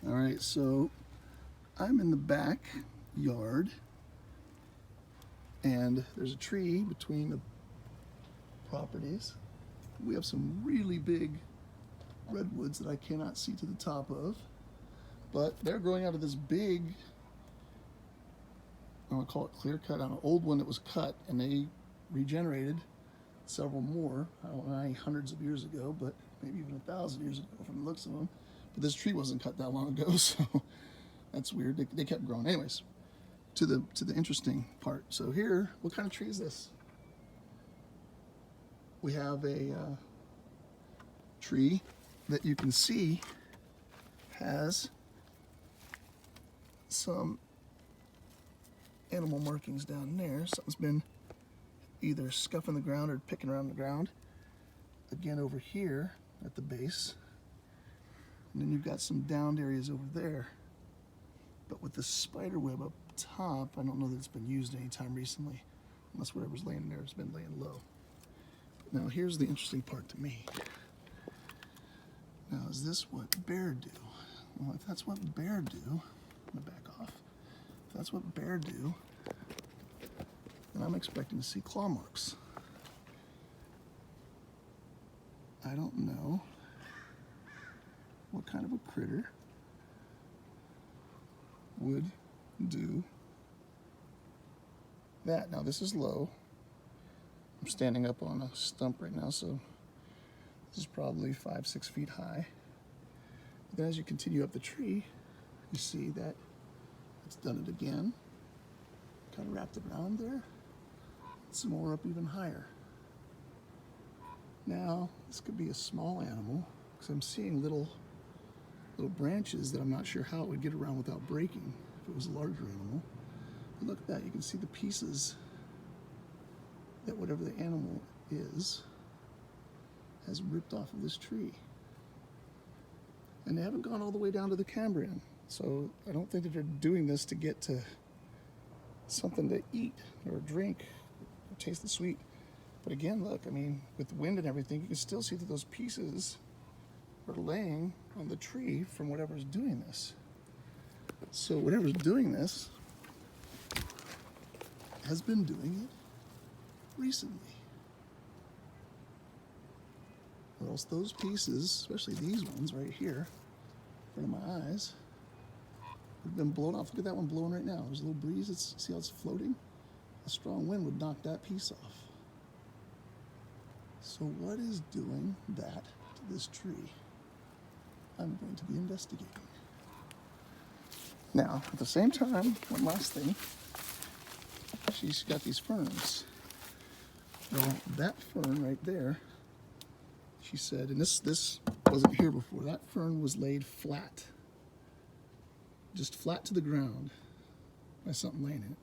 All right, so I'm in the backyard, and there's a tree between the properties. We have some really big redwoods that I cannot see to the top of, but they're growing out of this big, I want to call it clear cut, on an old one that was cut, and they regenerated several more, I don't know how many hundreds of years ago, but maybe even 1,000 years ago from the looks of them. But this tree wasn't cut that long ago, so that's weird. They kept growing. Anyways, to the interesting part. So here, what kind of tree is this? We have a tree that you can see has some animal markings down there. Something's been either scuffing the ground or picking around the ground. Again, over here at the base. And then you've got some downed areas over there. But with the spider web up top, I don't know that it's been used anytime recently, unless whatever's laying there has been laying low. Now here's the interesting part to me. Now, is this what bear do? Well, if that's what bear do, I'm gonna back off. If that's what bear do, then I'm expecting to see claw marks. I don't know what kind of a critter would do that. Now this is low. I'm standing up on a stump right now, so this is probably 5-6 feet high. But then as you continue up the tree, you see that it's done it again. Kind of wrapped it around there. Some more up even higher. Now, this could be a small animal, because I'm seeing little branches that I'm not sure how it would get around without breaking if it was a larger animal. But look at that, you can see the pieces that whatever the animal is has ripped off of this tree. And they haven't gone all the way down to the cambium, so I don't think that they're doing this to get to something to eat or drink or taste the sweet. But again, look, I mean, with the wind and everything, you can still see that those pieces are laying on the tree from whatever's doing this. So whatever's doing this has been doing it recently. Or else those pieces, especially these ones right here, in front of my eyes, have been blown off. Look at that one blowing right now. There's a little breeze. See how it's floating? A strong wind would knock that piece off. So what is doing that to this tree? I'm going to be investigating. Now, at the same time, one last thing. She's got these ferns. Well, that fern right there, she said, and this wasn't here before, that fern was laid flat. Just flat to the ground by something laying in it.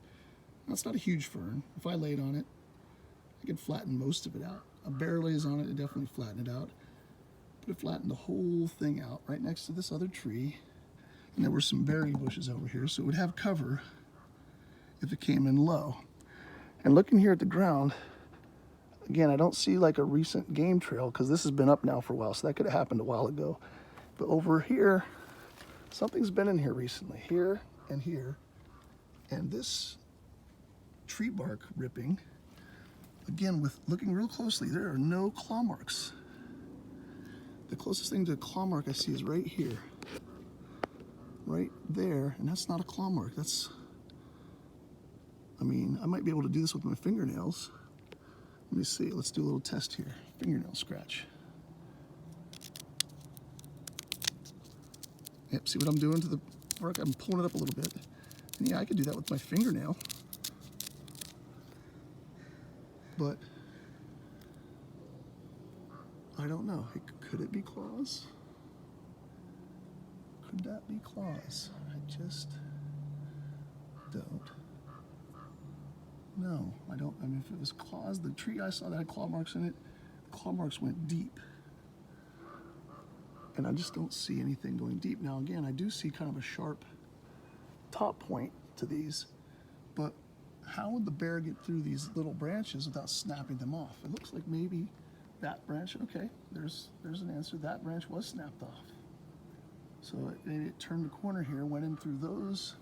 Now, it's not a huge fern. If I laid on it, I could flatten most of it out. A bear lays on it, it definitely flatten it out. But it flattened the whole thing out right next to this other tree. And there were some berry bushes over here, so it would have cover if it came in low. And looking here at the ground, again, I don't see like a recent game trail because this has been up now for a while, so that could have happened a while ago. But over here, something's been in here recently, here and here. And this tree bark ripping, again, with looking real closely, there are no claw marks. The closest thing to a claw mark I see is right here. Right there, and that's not a claw mark. That's, I mean, I might be able to do this with my fingernails. Let me see, let's do a little test here. Fingernail scratch. Yep, see what I'm doing to the bark? I'm pulling it up a little bit. And yeah, I could do that with my fingernail. But I don't know. Could it be claws? Could that be claws? I just don't know. I mean, if it was claws, the tree I saw that had claw marks in it, claw marks went deep. And I just don't see anything going deep. Now, again, I do see kind of a sharp top point to these, but how would the bear get through these little branches without snapping them off? It looks like maybe that branch, okay, there's an answer. That branch was snapped off. So maybe it turned the corner here, went in through those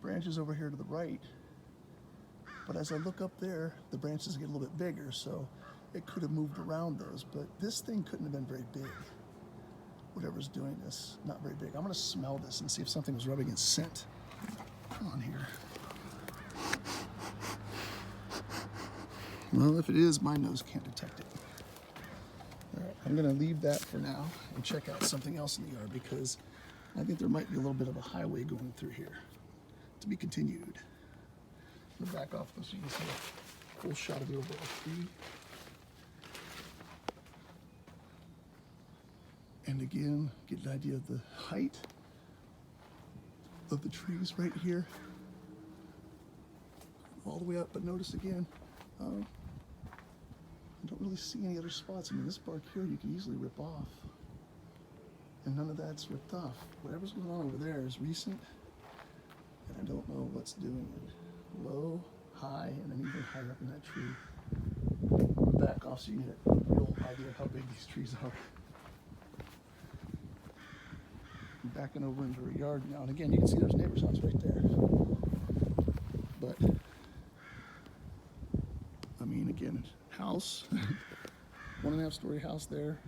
branches over here to the right. But as I look up there, the branches get a little bit bigger, so it could have moved around those. But this thing couldn't have been very big. Whatever's doing this, not very big. I'm gonna smell this and see if something was rubbing its scent on here. Well, if it is, my nose can't detect it. All right, I'm gonna leave that for now and check out something else in the yard because I think there might be a little bit of a highway going through here. To be continued. I'm gonna back off so you can see a full shot of the overall tree. And again, get an idea of the height of the trees right here. All the way up, but notice again, I don't really see any other spots. I mean, this bark here you can easily rip off. And none of that's ripped off. Whatever's going on over there is recent, and I don't know what's doing it. Low, high, and then even higher up in that tree. Back off so you get a real idea of how big these trees are. I'm backing over into her yard now, and again, you can see there's a neighbor's house right there. But, I mean, again, house, 1.5 story house there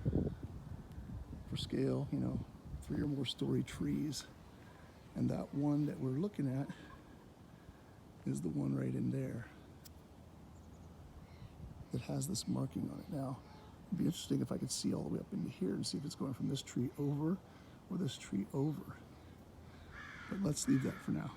for scale, you know, 3 or more story trees. And that one that we're looking at is the one right in there that has this marking on it. Now, it'd be interesting if I could see all the way up into here and see if it's going from this tree over or this tree over. But let's leave that for now.